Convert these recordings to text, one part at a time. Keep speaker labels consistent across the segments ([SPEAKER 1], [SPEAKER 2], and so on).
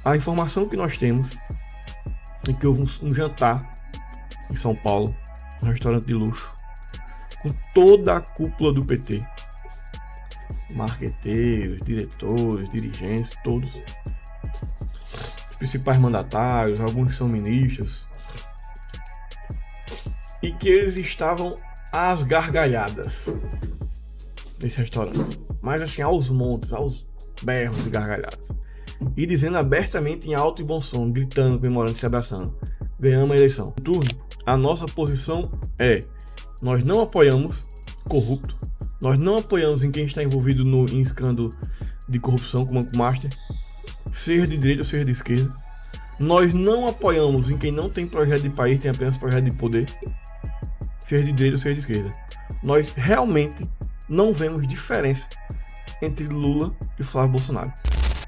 [SPEAKER 1] A informação que nós temos é que houve um jantar em São Paulo, um restaurante de luxo, com toda a cúpula do PT, marqueteiros, diretores, dirigentes, todos, os principais mandatários, alguns são ministros, e que eles estavam às gargalhadas nesse restaurante, mas assim, aos montes, aos berros e gargalhadas, e dizendo abertamente em alto e bom som, gritando, comemorando, se abraçando: ganhamos a eleição. No turno, a nossa posição é: nós não apoiamos corrupto, nós não apoiamos em quem está envolvido em escândalo de corrupção como Banco Master, seja de direita ou seja de esquerda. Nós não apoiamos em quem não tem projeto de país, tem apenas projeto de poder, seja de direita ou seja de esquerda. Nós realmente não vemos diferença entre Lula e Flávio Bolsonaro.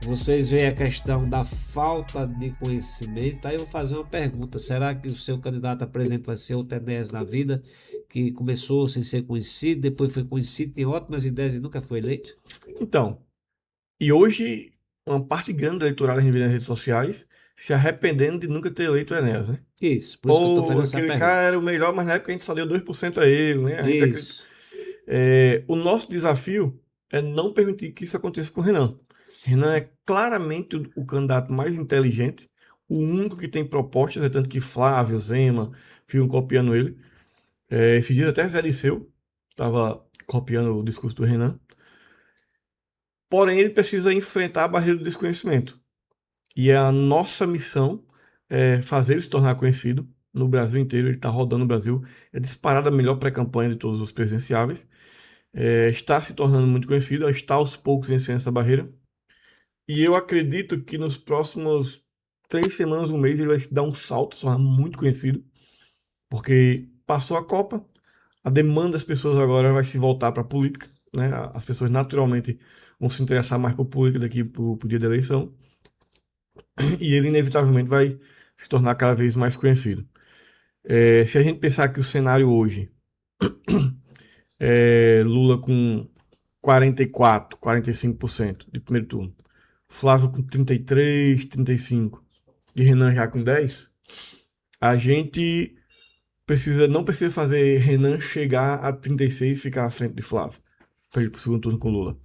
[SPEAKER 2] Vocês veem a questão da falta de conhecimento. Aí eu vou fazer uma pergunta: será que o seu candidato a presidente vai ser outro Enéas na vida, que começou sem ser conhecido, depois foi conhecido, tem ótimas ideias e nunca foi eleito?
[SPEAKER 1] Então, e hoje uma parte grande do eleitorado nas redes sociais se arrependendo de nunca ter eleito o Enéas, né?
[SPEAKER 2] Isso, por isso que eu estou
[SPEAKER 1] Ou
[SPEAKER 2] fazendo essa
[SPEAKER 1] aquele
[SPEAKER 2] pergunta.
[SPEAKER 1] cara era o melhor, mas na época a gente só deu 2% a ele, né? A gente
[SPEAKER 2] Isso.
[SPEAKER 1] o nosso desafio é não permitir que isso aconteça com o Renan. Renan é claramente o candidato mais inteligente, o único que tem propostas, é tanto que Flávio, Zema ficam copiando ele. Esses dias até Zé Disseu estava copiando o discurso do Renan. Porém, ele precisa enfrentar a barreira do desconhecimento. E a nossa missão é fazer ele se tornar conhecido no Brasil inteiro. Ele está rodando no Brasil, é disparada a melhor pré-campanha de todos os presidenciáveis. Está se tornando muito conhecido, está aos poucos vencendo essa barreira. E eu acredito que nos próximos 3 semanas, um mês, ele vai dar um salto, se tornar muito conhecido, porque passou a Copa, a demanda das pessoas agora vai se voltar para a política, né? As pessoas naturalmente vão se interessar mais por política daqui para o dia da eleição, e ele inevitavelmente vai se tornar cada vez mais conhecido. Se a gente pensar que o cenário hoje Lula com 44, 45% de primeiro turno, Flávio com 33, 35 e Renan já com 10, a gente não precisa fazer Renan chegar a 36 e ficar à frente de Flávio para ir para o segundo turno com Lula.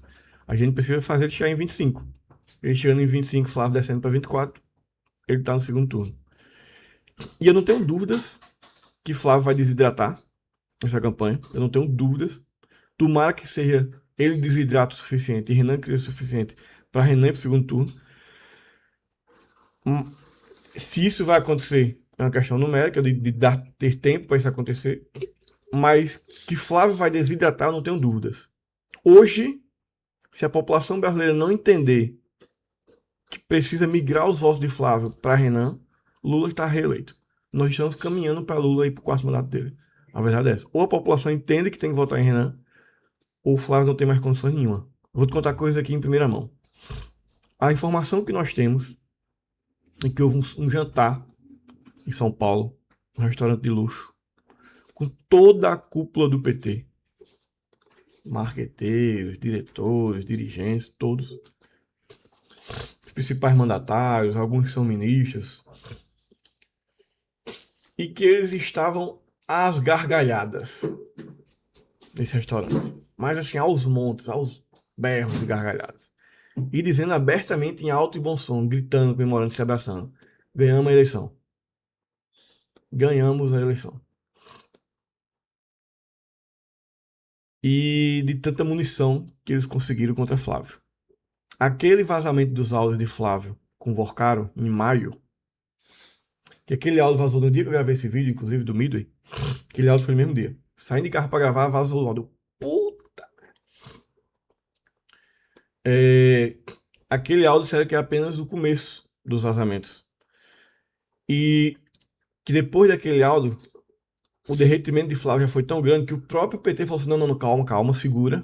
[SPEAKER 1] A gente precisa fazer ele chegar em 25. Ele chegando em 25, Flávio descendo para 24, ele está no segundo turno. E eu não tenho dúvidas que Flávio vai desidratar essa campanha. Eu não tenho dúvidas. Tomara que seja ele desidrato o suficiente e Renan que seja suficiente para Renan ir para o segundo turno. Se isso vai acontecer é uma questão numérica, de ter tempo para isso acontecer. Mas que Flávio vai desidratar, eu não tenho dúvidas. Hoje, se a população brasileira não entender que precisa migrar os votos de Flávio para Renan, Lula está reeleito. Nós estamos caminhando para Lula ir para o quarto mandato dele. A verdade é essa. Ou a população entende que tem que votar em Renan, ou o Flávio não tem mais condições nenhuma. Vou te contar coisas aqui em primeira mão. A informação que nós temos é que houve um jantar em São Paulo, um restaurante de luxo, com toda a cúpula do PT. Marqueteiros, diretores, dirigentes, todos. Os principais mandatários, alguns são ministros. E que eles estavam às gargalhadas nesse restaurante. Mas assim, aos montes, aos berros e gargalhadas. E dizendo abertamente em alto e bom som, gritando, comemorando, se abraçando: ganhamos a eleição. Ganhamos a eleição. E de tanta munição que eles conseguiram contra Flávio. Aquele vazamento dos áudios de Flávio com Vorcaro em maio, que aquele áudio vazou no dia que eu gravei esse vídeo, inclusive do Midway, aquele áudio foi no mesmo dia. Saindo de carro para gravar, vazou o áudio. Puta! Aquele áudio sério que é apenas o começo dos vazamentos. E que depois daquele áudio, o derretimento de Flávio já foi tão grande que o próprio PT falou assim: não, calma, segura.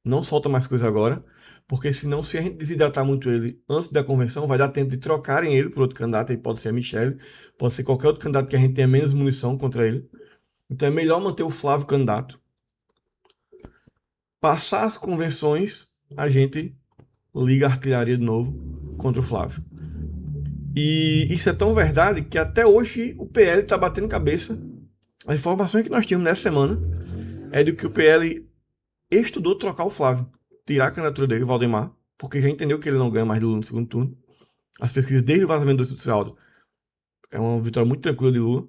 [SPEAKER 1] Não solta mais coisa agora, porque senão, se a gente desidratar muito ele antes da convenção, vai dar tempo de trocarem ele por outro candidato. Aí pode ser a Michelle, pode ser qualquer outro candidato que a gente tenha menos munição contra ele. Então é melhor manter o Flávio candidato. Passar as convenções, a gente liga a artilharia de novo contra o Flávio. E isso é tão verdade que até hoje o PL está batendo cabeça. As informações que nós tínhamos nessa semana é de que o PL estudou trocar o Flávio, tirar a candidatura dele, Valdemar, porque já entendeu que ele não ganha mais do Lula no segundo turno. As pesquisas desde o vazamento do Silvio Aldo é uma vitória muito tranquila de Lula.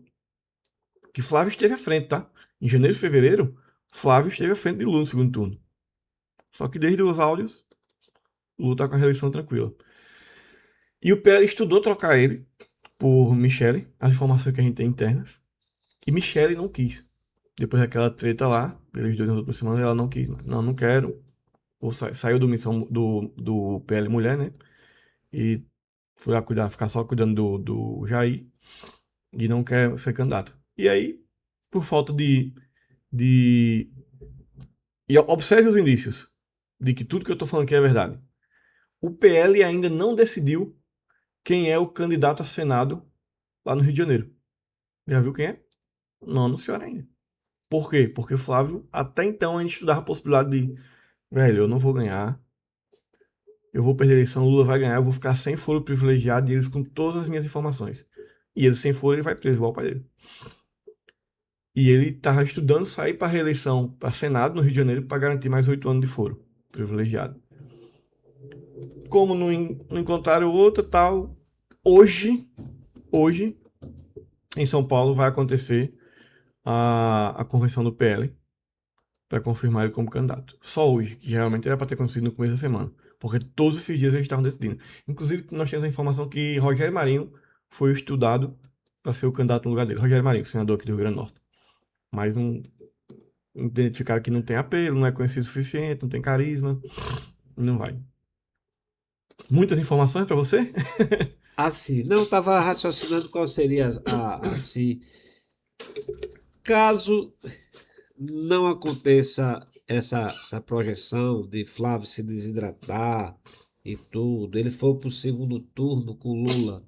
[SPEAKER 1] Que Flávio esteve à frente, tá? Em janeiro e fevereiro, Flávio esteve à frente de Lula no segundo turno. Só que desde os áudios, Lula tá com a reeleição tranquila. E o PL estudou trocar ele por Michele, as informações que a gente tem internas. E Michele não quis. Depois daquela treta lá, eles dois nas últimas semanas, ela não quis. Não quero. Saiu do missão do PL Mulher, né? E foi lá cuidar, ficar só cuidando do Jair. E não quer ser candidato. E aí, por falta de... E observe os indícios de que tudo que eu tô falando aqui é verdade. O PL ainda não decidiu quem é o candidato a Senado lá no Rio de Janeiro. Já viu quem é? Não anunciaram ainda. Por quê? Porque o Flávio, até então, a gente estudava a possibilidade de, velho, eu não vou ganhar, eu vou perder a eleição, o Lula vai ganhar, eu vou ficar sem foro privilegiado e eles com todas as minhas informações. E ele sem foro, ele vai preso, igual o pai dele. E ele estava estudando sair para reeleição para Senado no Rio de Janeiro para garantir mais 8 anos de foro privilegiado. Como não encontraram outro tal, hoje, em São Paulo, vai acontecer a convenção do PL para confirmar ele como candidato. Só hoje, que geralmente era para ter acontecido no começo da semana. Porque todos esses dias eles estavam decidindo. Inclusive, nós temos a informação que Rogério Marinho foi estudado para ser o candidato no lugar dele. Rogério Marinho, senador aqui do Rio Grande do Norte. Mas não identificaram que não tem apelo, não é conhecido o suficiente, não tem carisma. Não vai. Muitas informações para você?
[SPEAKER 2] Assim, não, estava raciocinando qual seria assim, caso não aconteça essa projeção de Flávio se desidratar e tudo, ele for para o segundo turno com Lula,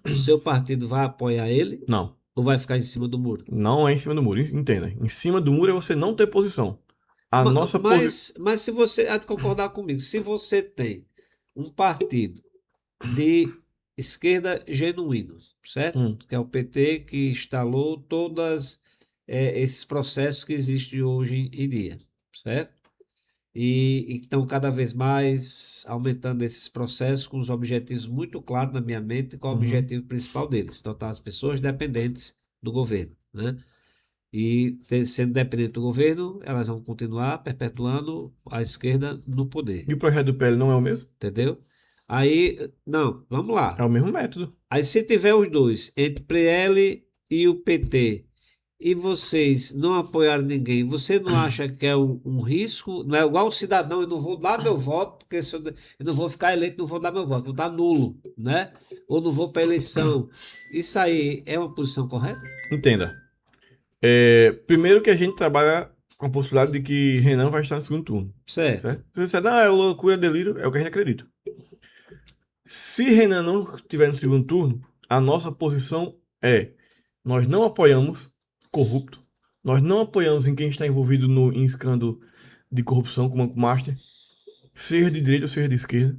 [SPEAKER 2] o seu partido vai apoiar ele
[SPEAKER 1] Não.
[SPEAKER 2] ou vai ficar em cima do muro?
[SPEAKER 1] Não é em cima do muro. Entenda. Em cima do muro é você não ter posição. A nossa posição.
[SPEAKER 2] Mas se você, há de concordar comigo, se você tem um partido de esquerda genuíno, certo? Que é o PT que instalou todos esses processos que existem hoje em dia, certo? E estão cada vez mais aumentando esses processos com os objetivos muito claros na minha mente, qual é o objetivo principal deles, tornar as pessoas dependentes do governo, né? E sendo dependente do governo, elas vão continuar perpetuando a esquerda no poder,
[SPEAKER 1] E o projeto do PL não é o mesmo?
[SPEAKER 2] entendeu? Aí, não, vamos
[SPEAKER 1] É
[SPEAKER 2] lá.
[SPEAKER 1] o mesmo método.
[SPEAKER 2] Aí se tiver os dois, entre PL e o PT, e vocês não apoiarem ninguém, você não acha que é um risco? Não é igual o cidadão, eu não vou dar meu voto, porque se eu não vou ficar eleito, não vou dar meu voto, vou dar nulo, né? Ou não vou para eleição. Isso aí é uma posição correta?
[SPEAKER 1] Entenda. Primeiro que a gente trabalha com a possibilidade de que Renan vai estar no segundo turno.
[SPEAKER 2] Certo.
[SPEAKER 1] Certo? Se você disser, não, é loucura, delírio, é o que a gente acredita. Se Renan não estiver no segundo turno, a nossa posição é: nós não apoiamos corrupto, nós não apoiamos em quem está envolvido em escândalo de corrupção com o Banco Master, seja de direita ou seja de esquerda.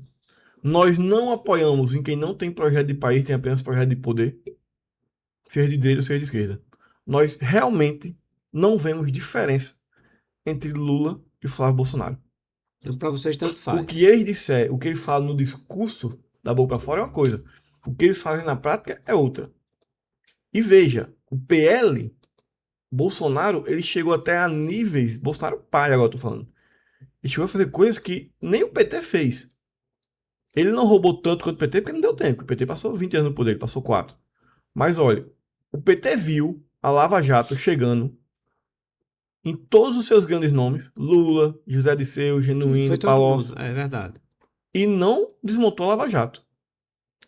[SPEAKER 1] Nós não apoiamos em quem não tem projeto de país, tem apenas projeto de poder, seja de direita ou seja de esquerda. Nós realmente não vemos diferença entre Lula e Flávio Bolsonaro.
[SPEAKER 2] Então, para vocês, tanto
[SPEAKER 1] O
[SPEAKER 2] faz.
[SPEAKER 1] que eles disseram, o que eles falam no discurso da boca para fora é uma coisa. O que eles fazem na prática é outra. E veja, o PL, Bolsonaro, ele chegou até a níveis. Bolsonaro pai, agora eu tô falando. Ele chegou a fazer coisas que nem o PT fez. Ele não roubou tanto quanto o PT porque não deu tempo. O PT passou 20 anos no poder, ele passou 4. Mas olha, o PT viu a Lava Jato chegando em todos os seus grandes nomes, Lula, José Disseu, Genuíno,
[SPEAKER 2] Foi todo
[SPEAKER 1] Palocci,
[SPEAKER 2] mundo, é verdade.
[SPEAKER 1] e não desmontou a Lava Jato.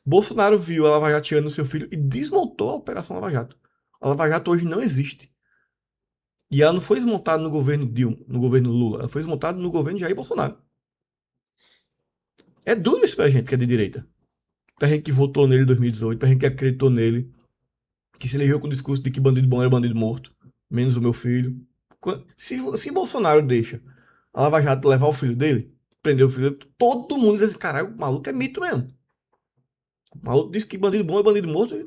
[SPEAKER 1] Bolsonaro viu a Lava Jato chegando no seu filho e desmontou a Operação Lava Jato. A Lava Jato hoje não existe. E ela não foi desmontada no governo Dilma, no governo Lula, ela foi desmontada no governo Jair Bolsonaro. É duro isso pra gente que é de direita. Pra gente que votou nele em 2018, pra gente que acreditou nele, que se elegeu com o discurso de que bandido bom era bandido morto, menos o meu filho. Se Bolsonaro deixa a Lava Jato levar o filho dele, prender o filho dele, todo mundo diz assim, caralho, o maluco é mito mesmo. O maluco disse que bandido bom é bandido morto.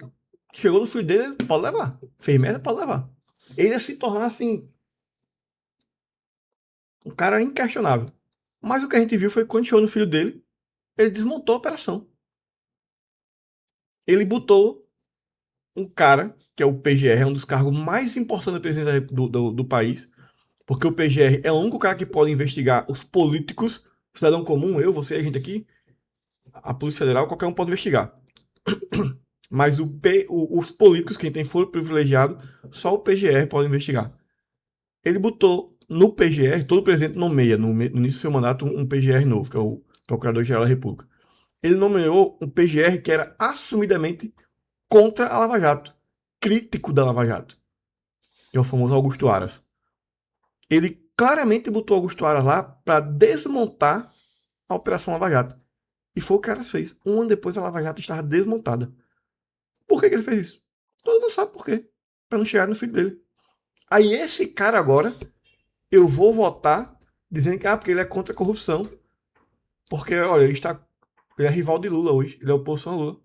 [SPEAKER 1] Chegou no filho dele, pode levar. Fez merda, pode levar. Ele ia se tornar, assim, um cara inquestionável. Mas o que a gente viu foi que quando chegou no filho dele, ele desmontou a operação. Ele botou um cara, que é o PGR, é um dos cargos mais importantes do presidente do país, porque o PGR é o único cara que pode investigar os políticos, o cidadão comum, eu, você, a gente aqui, a Polícia Federal, qualquer um pode investigar. Mas os políticos, quem tem foro privilegiado, só o PGR pode investigar. Ele botou no PGR, todo presidente nomeia, no início do seu mandato, um PGR novo, que é o Procurador-Geral da República. Ele nomeou um PGR que era assumidamente contra a Lava Jato, crítico da Lava Jato, que é o famoso Augusto Aras. Ele claramente botou Augusto Aras lá para desmontar a Operação Lava Jato. E foi o que o Aras fez. Um ano depois a Lava Jato estava desmontada. Por que ele fez isso? Todo mundo sabe por quê. Para não chegar no filho dele. Aí esse cara agora, eu vou votar dizendo que porque ele é contra a corrupção. Porque, olha, ele é rival de Lula hoje. Ele é oposição a Lula.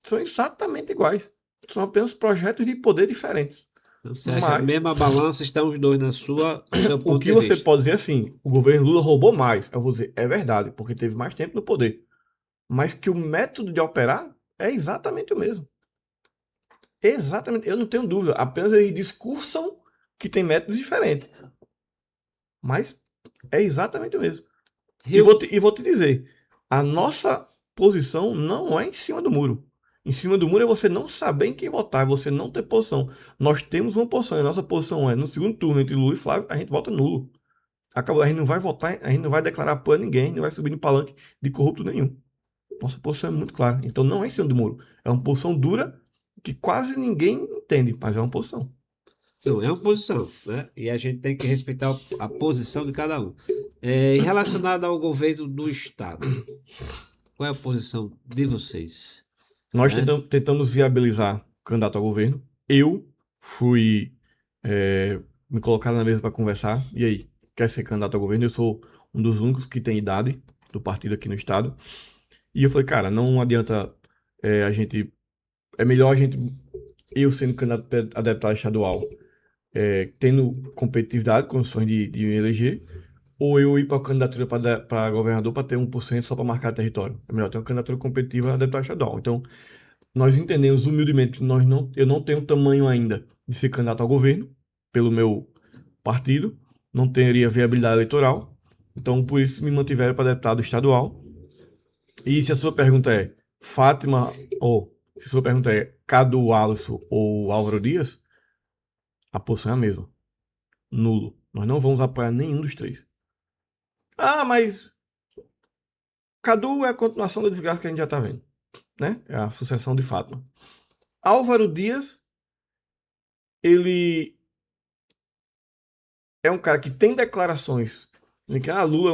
[SPEAKER 1] São exatamente iguais. São apenas projetos de poder diferentes.
[SPEAKER 2] Então, você acha que a
[SPEAKER 1] Mas
[SPEAKER 2] mesma balança estão os dois no seu
[SPEAKER 1] o
[SPEAKER 2] ponto
[SPEAKER 1] que
[SPEAKER 2] de
[SPEAKER 1] você
[SPEAKER 2] vista?
[SPEAKER 1] pode dizer assim, o governo Lula roubou mais. Eu vou dizer, é verdade, porque teve mais tempo no poder. Mas que o método de operar é exatamente o mesmo. Exatamente, eu não tenho dúvida. Apenas eles discursam que tem métodos diferentes. Mas é exatamente o mesmo. E vou te dizer, a nossa posição não é em cima do muro. Em cima do muro é você não saber em quem votar, é você não ter posição. Nós temos uma posição, e a nossa posição é, no segundo turno, entre Lula e Flávio, a gente vota nulo. Acabou, a gente não vai votar, a gente não vai declarar apoio a ninguém, não vai subir no palanque de corrupto nenhum. Nossa posição é muito clara. Então não é em cima do muro. É uma posição dura que quase ninguém entende, mas é uma posição.
[SPEAKER 2] Não, é uma posição, né? E a gente tem que respeitar a posição de cada um. E relacionado ao governo do Estado, qual é a posição de vocês?
[SPEAKER 1] Nós
[SPEAKER 2] Né?
[SPEAKER 1] tentamos viabilizar o candidato ao governo. Eu fui me colocar na mesa para conversar. E aí, quer ser candidato ao governo? Eu sou um dos únicos que tem idade do partido aqui no estado. E eu falei, cara, não adianta a gente. É melhor a gente, eu sendo candidato a deputado estadual, tendo competitividade, condições de me eleger, ou eu ir para a candidatura para governador para ter 1% só para marcar território. É melhor ter uma candidatura competitiva a deputado estadual. Então, nós entendemos humildemente que eu não tenho tamanho ainda de ser candidato ao governo, pelo meu partido, não teria viabilidade eleitoral, então por isso me mantiveram para deputado estadual. E se a sua pergunta é Fátima, ou se a sua pergunta é Cadu Alisson ou Álvaro Dias, a posição é a mesma. Nulo. Nós não vamos apoiar nenhum dos três. Ah, mas Cadu é a continuação da desgraça que a gente já está vendo, né? É a sucessão de Fátima. Álvaro Dias, ele é um cara que tem declarações de que Lula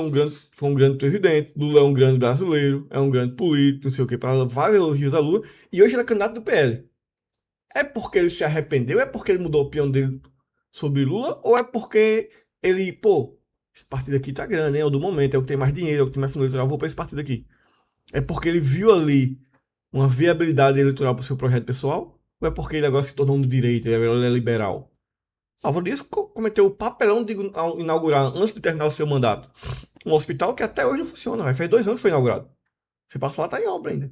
[SPEAKER 1] foi um grande presidente, Lula é um grande brasileiro, é um grande político, não sei o que, para vários elogios a Lula, e hoje ele é candidato do PL. É porque ele se arrependeu? É porque ele mudou a opinião dele sobre Lula? Ou é porque ele, esse partido aqui tá grande, hein? É o do momento, é o que tem mais dinheiro, é o que tem mais fundo eleitoral, eu vou para esse partido aqui. É porque ele viu ali uma viabilidade eleitoral para o seu projeto pessoal? Ou é porque ele agora se tornou um de direita, ele é liberal? Álvaro Dias cometeu o papelão de inaugurar, antes de terminar o seu mandato, um hospital que até hoje não funciona. Faz 2 anos que foi inaugurado. Você passa lá, tá em obra ainda.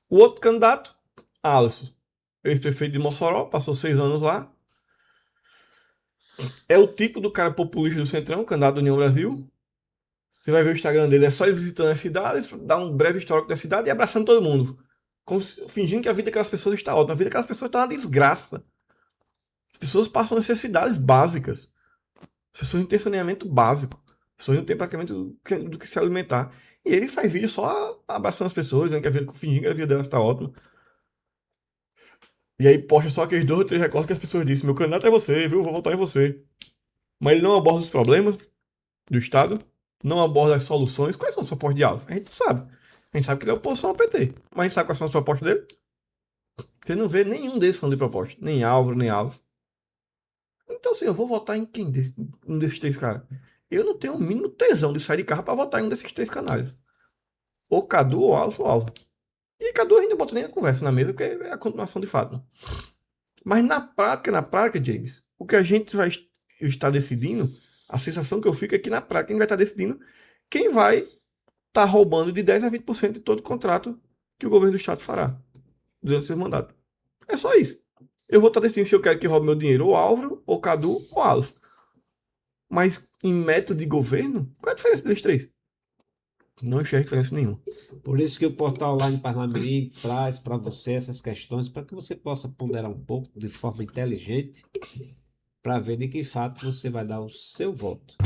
[SPEAKER 1] O outro candidato, Alisson, ex-prefeito de Mossoró, passou 6 anos lá. É o tipo do cara populista do Centrão, candidato do União Brasil. Você vai ver o Instagram dele, é só ele visitando as cidades, dar um breve histórico da cidade e abraçando todo mundo. Fingindo que a vida daquelas pessoas está ótima. A vida daquelas pessoas está uma desgraça. As pessoas passam necessidades básicas. As pessoas não têm saneamento básico. As pessoas não têm praticamente do que se alimentar. E ele faz vídeo só abraçando as pessoas, dizendo que fingindo que a vida delas está ótima. E aí posta só aqueles 2 ou 3 recortes que as pessoas dizem: meu candidato é você, viu? Vou votar em você. Mas ele não aborda os problemas do Estado, não aborda as soluções. Quais são as propostas de Alves? A gente não sabe. A gente sabe que ele é oposição ao PT. Mas a gente sabe quais são as propostas dele. Você não vê nenhum deles falando de proposta. Nem Álvaro, nem Alves. Então, assim, eu vou votar em quem? Um desses 3 caras? Eu não tenho o mínimo tesão de sair de carro para votar em um desses 3 canalhas. ou Cadu, ou Alisson, ou Álvaro. E Cadu a gente não bota nem a conversa na mesa, porque é a continuação de fato. Né? Mas na prática, James, o que a gente vai estar decidindo, a sensação que eu fico é que na prática a gente vai estar decidindo quem vai estar roubando de 10 a 20% de todo contrato que o governo do estado fará durante seu mandato. É só isso. Eu vou estar decidindo se eu quero que roube meu dinheiro ou Álvaro, ou Cadu, ou Alisson. Mas em método de governo, qual é a diferença deles três? Não enxergo diferença nenhuma.
[SPEAKER 2] Por isso que o Portal Online Parnamirim traz para você essas questões, para que você possa ponderar um pouco de forma inteligente, para ver de que fato você vai dar o seu voto.